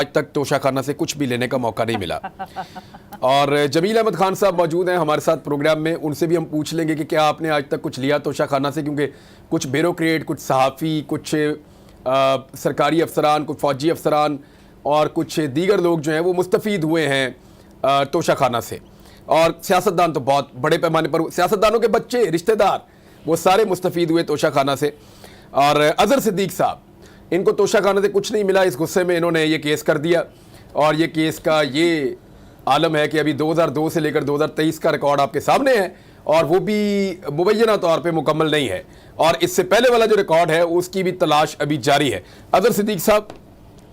آج تک توشہ خانہ سے کچھ بھی لینے کا موقع نہیں ملا. اور جمیل احمد خان صاحب موجود ہیں ہمارے ساتھ پروگرام میں, ان سے بھی ہم پوچھ لیں گے کہ کیا آپ نے آج تک کچھ لیا توشہ خانہ سے, کیونکہ کچھ بیوروکریٹ, کچھ صحافی, کچھ سرکاری افسران, کچھ فوجی افسران اور کچھ دیگر لوگ جو ہیں وہ مستفید ہوئے ہیں توشہ خانہ سے. اور سیاستدان تو بہت بڑے پیمانے پر, سیاستدانوں کے بچے, رشتہ دار, وہ سارے مستفید ہوئے توشہ خانہ سے. اور اظہر صدیق صاحب, ان کو توشہ خانہ سے کچھ نہیں ملا, اس غصے میں انہوں نے یہ کیس کر دیا. اور یہ کیس کا یہ عالم ہے کہ ابھی 2002 سے لے کر 2023 کا ریکارڈ آپ کے سامنے ہے, اور وہ بھی مبینہ طور پہ مکمل نہیں ہے, اور اس سے پہلے والا جو ریکارڈ ہے اس کی بھی تلاش ابھی جاری ہے. اظہر صدیق صاحب,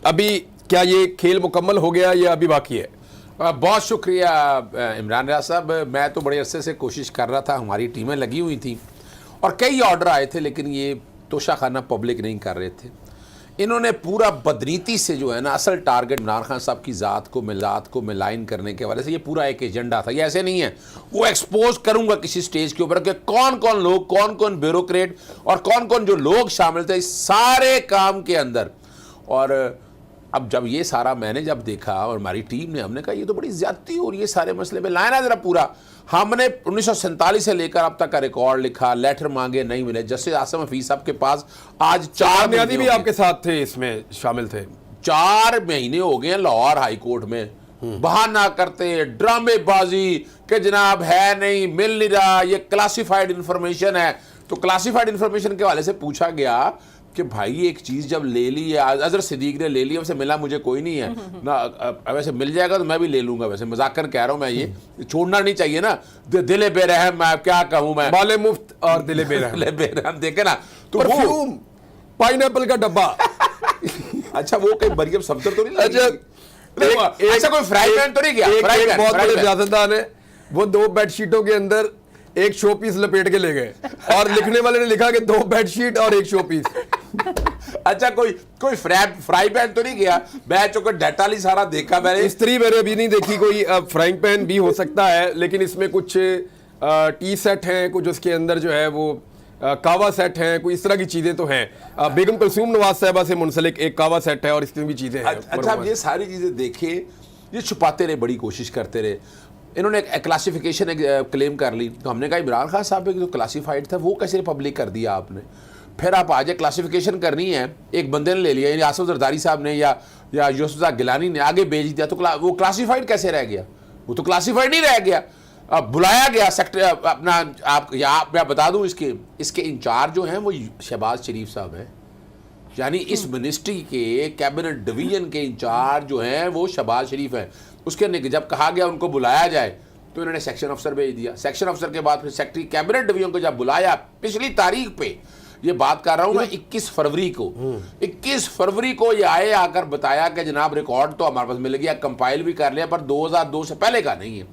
ابھی کیا یہ کھیل مکمل ہو گیا یا ابھی باقی ہے؟ بہت شکریہ عمران ریاض صاحب. میں تو بڑے عرصے سے کوشش کر رہا تھا, ہماری ٹیمیں لگی ہوئی تھیں اور کئی آرڈر آئے تھے, لیکن یہ توشہ خانہ پبلک نہیں کر رہے تھے. انہوں نے پورا بدنیتی سے جو ہے نا, اصل ٹارگٹ عمران خان صاحب کی ذات کو ملائن کرنے کے حوالے سے یہ پورا ایک ایجنڈا تھا. یہ ایسے نہیں ہے, وہ ایکسپوز کروں گا کسی سٹیج کے اوپر کہ کون کون لوگ, کون کون بیوروکریٹ اور کون کون جو لوگ شامل تھے اس سارے کام کے اندر. اور اب جب یہ سارا میں نے جب دیکھا اور ہماری ٹیم نے, ہم نے کہا یہ تو بڑی زیادتی ہو رہی ہے سارے مسئلے میں, لائنا ذرا پورا. ہم نے 1947 سے لے کر اب تک کا ریکارڈ لکھا, لیٹر مانگے, نہیں ملے. جسٹس عاصم حفیظ صاحب کے پاس آج 4 بنیادی بھی آپ کے ساتھ تھے, اس میں شامل تھے. 4 مہینے ہو گئے ہیں لاہور ہائی کورٹ میں بہانہ کرتے ہیں, ڈرامے بازی کہ جناب ہے نہیں, مل نہیں رہا, یہ کلاسیفائڈ انفارمیشن ہے. تو کلاسیفائڈ انفارمیشن کے حوالے سے پوچھا گیا کہ بھائی ایک چیز جب لے لی ہے, اظہر صدیق نے لے لی, ویسے ملا مجھے کوئی نہیں ہے نا, ویسے مل جائے گا تو میں بھی لے لوں گا, ویسے مذاق کر کہہ رہا ہوں میں, یہ چھوڑنا نہیں چاہیے نا, دل بے رحم, میں کیا کہوں, میں بال مفت اور دل بے رحم. دیکھے نا, تو پرفیوم, پائن ایپل کا ڈبہ. اچھا وہ کوئی مریم صفدر تو نہیں لگی, اچھا کوئی فرائی پین تو نہیں گیا. ایک بہت بڑے سیاستدان ہے, وہ 2 بیڈ شیٹوں کے اندر ایک شو پیس لپیٹ کے لے گئے, اور لکھنے والے نے لکھا کہ 2 بیڈ شیٹ اور 1 شو پیس. اچھا کوئی فرائی پین تو نہیں گیا. میں چونکہ ڈیٹا لی سارا دیکھا, میں نے استری میں نے ابھی نہیں دیکھی. کوئی فرائنگ پین بھی ہو سکتا ہے, لیکن اس میں کچھ ٹی سیٹ ہیں, کچھ اس کے اندر جو ہے وہ کاوا سیٹ ہیں, کوئی اس طرح کی چیزیں تو ہیں. بیگم کلثوم نواز صاحبہ سے منسلک ایک کاوا سیٹ ہے, اور اس میں بھی چیزیں ہیں. اچھا اب یہ ساری چیزیں دیکھیں, یہ چھپاتے رہے, بڑی کوشش کرتے رہے. انہوں نے ایک کلاسیفیکیشن کلیم کر لی, تو ہم نے کہا عمران خان صاحب جو کلاسیفائڈ تھا وہ کیسے پبلک کر دیا آپ نے. پھر آپ آج کلاسیفیکیشن کرنی ہے, ایک بندے نے لے لیا, یعنی آصف زرداری صاحب نے یا یوسف زاہ گیلانی نے آگے بھیج دیا, تو وہ کلاسیفائڈ کیسے رہ گیا؟ وہ تو کلاسیفائڈ نہیں رہ گیا. اب بلایا گیا سیکٹر اپنا, میں بتا دوں اس کے انچارج جو ہیں وہ شہباز شریف صاحب ہیں, یعنی اس منسٹری کے کیبنٹ ڈویژن کے انچارج جو ہیں وہ شہباز شریف ہیں. اس کے جب کہا گیا ان کو بلایا جائے تو انہوں نے سیکشن افسر بھیج دیا. سیکشن افسر کے بعد پھر سیکٹری کیبنٹ ڈویژن کو جب بلایا, پچھلی تاریخ پہ یہ بات کر رہا ہوں میں, 21 فروری کو یہ آ کر بتایا کہ جناب ریکارڈ تو ہمارے پاس مل گیا, کمپائل بھی کر لیا, پر 2002 سے پہلے کا نہیں ہے.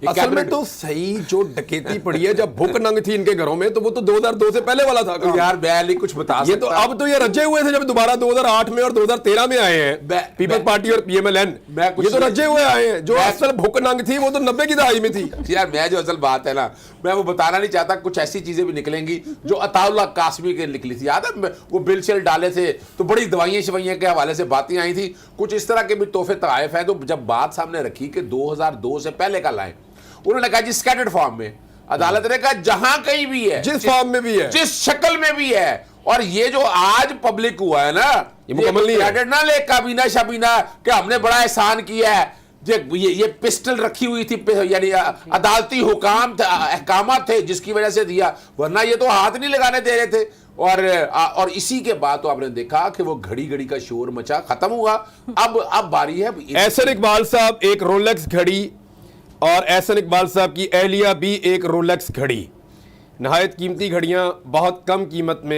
اصل میں تو صحیح جو ڈکیتی پڑی ہے جب بھوک ننگ تھی ان کے گھروں میں, تو وہ تو 2002 سے پہلے والا تھا. یار میں کچھ بتا یہ تو اب تو یہ رجے ہوئے تھے جب دوبارہ 2008 میں اور 2013 میں آئے ہیں پیپلز پارٹی اور پی ایم ایل این, یہ تو رجے ہوئے آئے ہیں. جو اصل بھوک ننگ تھی وہ تو 90 کی دہائی میں تھی. یار میں جو اصل بات ہے نا, میں وہ بتانا نہیں چاہتا, کچھ ایسی چیزیں بھی نکلیں گی جو عطا اللہ قاسمی کے نکلی تھی. یاد ہے وہ بل شل ڈالے تھے تو بڑی دوائیں شوائیں کے حوالے سے باتیں آئی تھی, کچھ اس طرح کے بھی تحفے تحائف ہیں. تو جب بات سامنے رکھی کہ 2002 سے پہلے کا لائیں, انہوں نے کہا جی اسکیٹرڈ فارم میں, عدالت نے کہا جہاں کہیں بھی ہے, جس فارم میں بھی ہے, جس شکل میں بھی ہے. اور یہ جو آج پبلک ہوا ہے نا, یہ مکمل نہیں ہے. نہ لے کابینہ شابینہ کہ ہم نے بڑا احسان کیا ہے, یہ پسٹل رکھی ہوئی تھی, یعنی عدالتی احکامات تھے جس کی وجہ سے دیا, ورنہ یہ تو ہاتھ نہیں لگانے دے رہے تھے. اور اسی کے بعد تو آپ نے دیکھا کہ وہ گھڑی گھڑی کا شور مچا, ختم ہوا. اب باری ہے احسن اقبال صاحب ایک رولیکس گھڑی, اور احسن اقبال صاحب کی اہلیہ بھی ایک رولیکس گھڑی. نہایت قیمتی گھڑیاں بہت کم قیمت میں